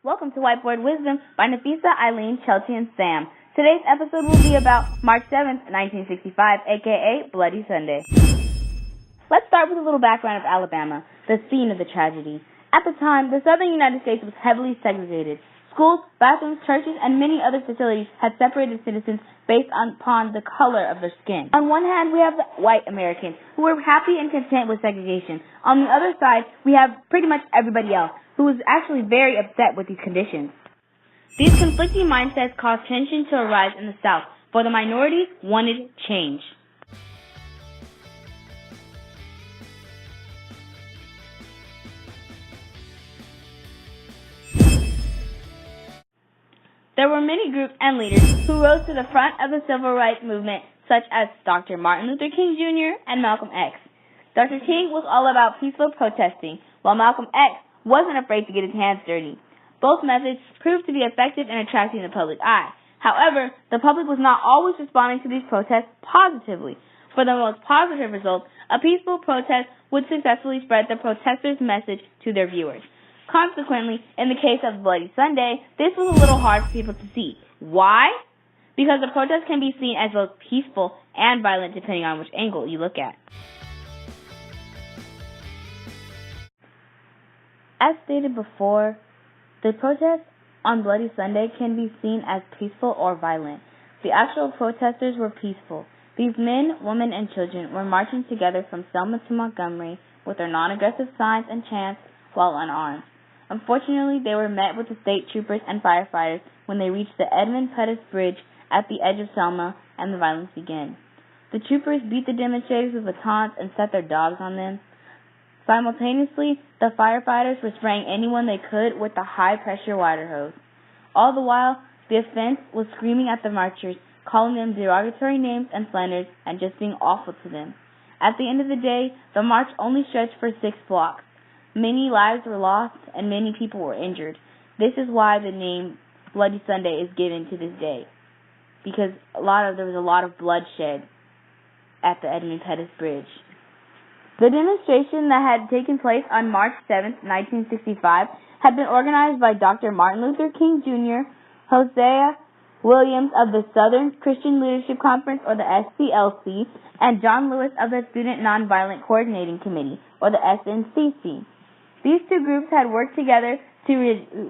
Welcome to Whiteboard Wisdom by Nafisa, Eileen, Chelsea, and Sam. Today's episode will be about March 7th, 1965, aka Bloody Sunday. Let's start with a little background of Alabama, the scene of the tragedy. At the time, the southern United States was heavily segregated. Schools, bathrooms, churches, and many other facilities had separated citizens based upon the color of their skin. On one hand, we have the white Americans, who were happy and content with segregation. On the other side, we have pretty much everybody else, who was actually very upset with these conditions. These conflicting mindsets caused tension to arise in the South, for the minorities wanted change. There were many groups and leaders who rose to the front of the civil rights movement, such as Dr. Martin Luther King Jr. and Malcolm X. Dr. King was all about peaceful protesting, while Malcolm X wasn't afraid to get his hands dirty. Both methods proved to be effective in attracting the public eye. However, the public was not always responding to these protests positively. For the most positive results, a peaceful protest would successfully spread the protesters' message to their viewers. Consequently, in the case of Bloody Sunday, this was a little hard for people to see. Why? Because the protest can be seen as both peaceful and violent depending on which angle you look at. As stated before, the protest on Bloody Sunday can be seen as peaceful or violent. The actual protesters were peaceful. These men, women, and children were marching together from Selma to Montgomery with their non-aggressive signs and chants while unarmed. Unfortunately, they were met with the state troopers and firefighters when they reached the Edmund Pettus Bridge at the edge of Selma, and the violence began. The troopers beat the demonstrators with batons and set their dogs on them. Simultaneously, the firefighters were spraying anyone they could with a high-pressure water hose. All the while, the offense was screaming at the marchers, calling them derogatory names and slanders, and just being awful to them. At the end of the day, the march only stretched for 6 blocks. Many lives were lost, and many people were injured. This is why the name Bloody Sunday is given to this day, because there was a lot of bloodshed at the Edmund Pettus Bridge. The demonstration that had taken place on March 7, 1965, had been organized by Dr. Martin Luther King Jr., Hosea Williams of the Southern Christian Leadership Conference, or the SCLC, and John Lewis of the Student Nonviolent Coordinating Committee, or the SNCC. These two groups had worked together to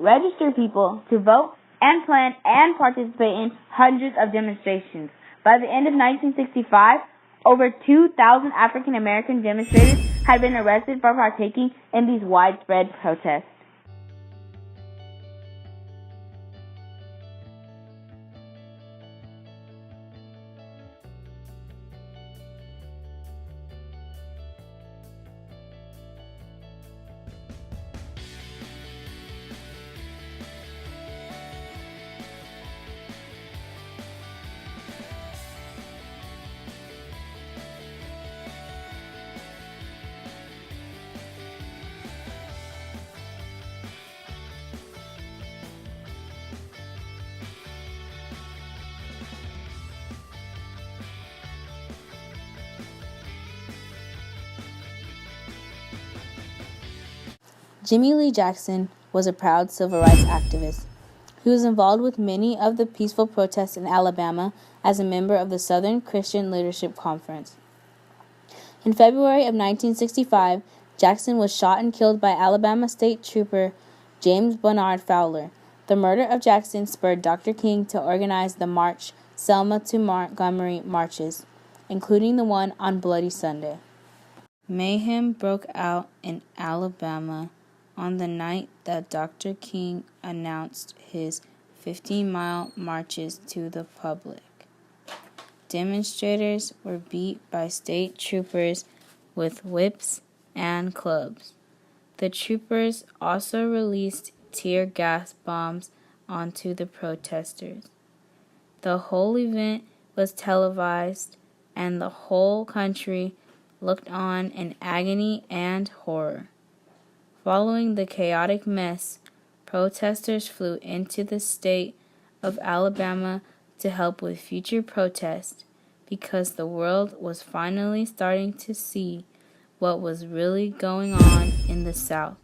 register people to vote and plan and participate in hundreds of demonstrations. By the end of 1965, over 2,000 African American demonstrators had been arrested for partaking in these widespread protests. Jimmy Lee Jackson was a proud civil rights activist. He was involved with many of the peaceful protests in Alabama as a member of the Southern Christian Leadership Conference. In February of 1965, Jackson was shot and killed by Alabama State Trooper James Bernard Fowler. The murder of Jackson spurred Dr. King to organize the March Selma to Montgomery marches, including the one on Bloody Sunday. Mayhem broke out in Alabama on the night that Dr. King announced his 15-mile marches to the public. Demonstrators were beat by state troopers with whips and clubs. The troopers also released tear gas bombs onto the protesters. The whole event was televised, and the whole country looked on in agony and horror. Following the chaotic mess, protesters flew into the state of Alabama to help with future protests because the world was finally starting to see what was really going on in the South.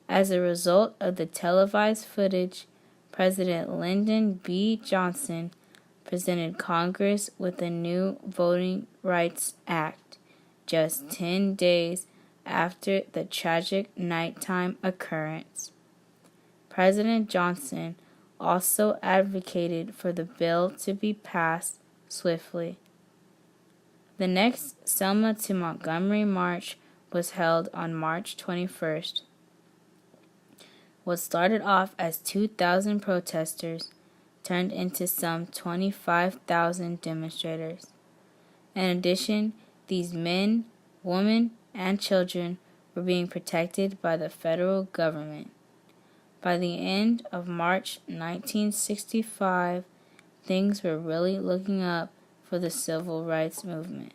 As a result of the televised footage, President Lyndon B. Johnson presented Congress with the new Voting Rights Act just 10 days after the tragic nighttime occurrence. President Johnson also advocated for the bill to be passed swiftly. The next Selma to Montgomery March was held on March 21st. What started off as 2,000 protesters turned into some 25,000 demonstrators. In addition, these men, women, and children were being protected by the federal government. By the end of March 1965, things were really looking up for the civil rights movement.